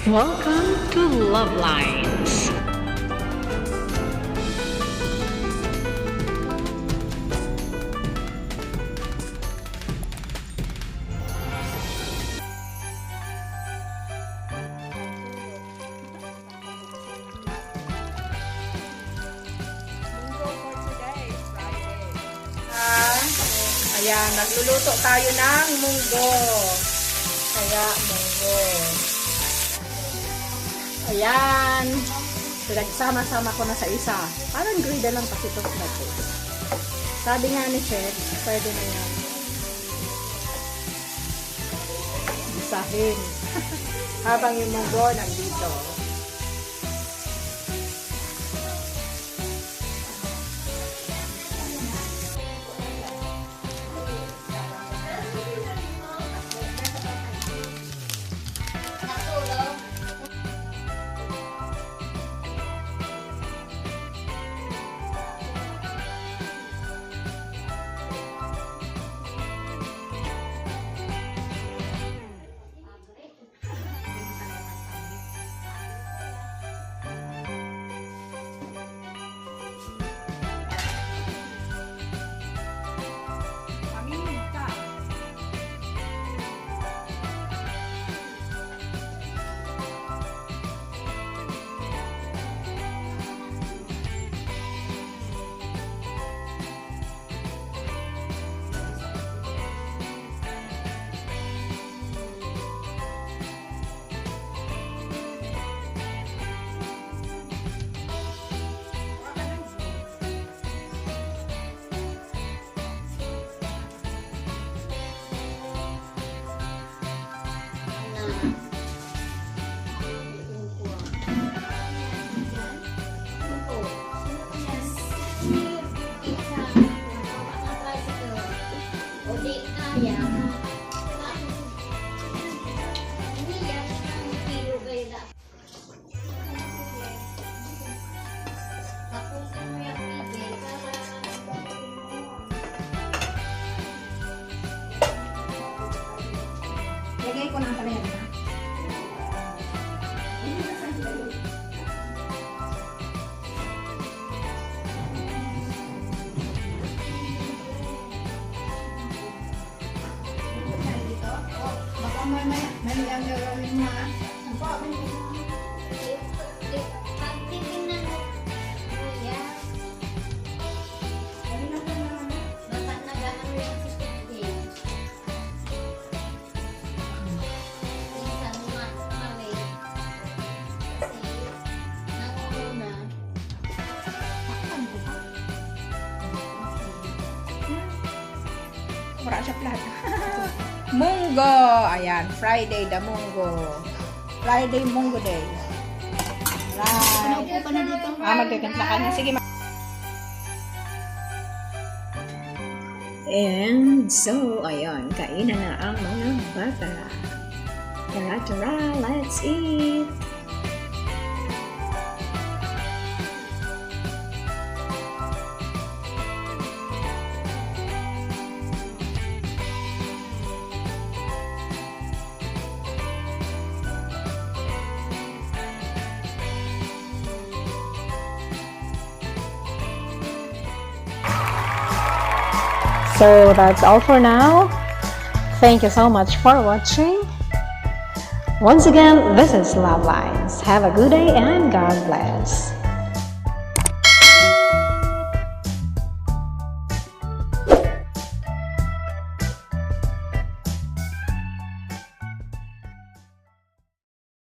Welcome to Love Lines. Ayan, nagluluto tayo ng munggo. Kaya, munggo. Ayan. Pinagsama-sama ko na sa isa. Parang grida lang kasi ito natin. Sabi nga ni Chef, pwede na yan. Isahin. Habang yung munggo nandito. Lagay ko ng palayan na. Baka mali ang gagawin mo ha. Mura siya plata. Munggo! Ayan, Friday the munggo. Friday munggo day. Right. Magkakantla ka na. Sige, And so, ayun, kainan na ang mga bata. Tara, let's eat! So that's all for now. Thank you so much for watching. Once again, this is Love Lines. Have a good day and God bless.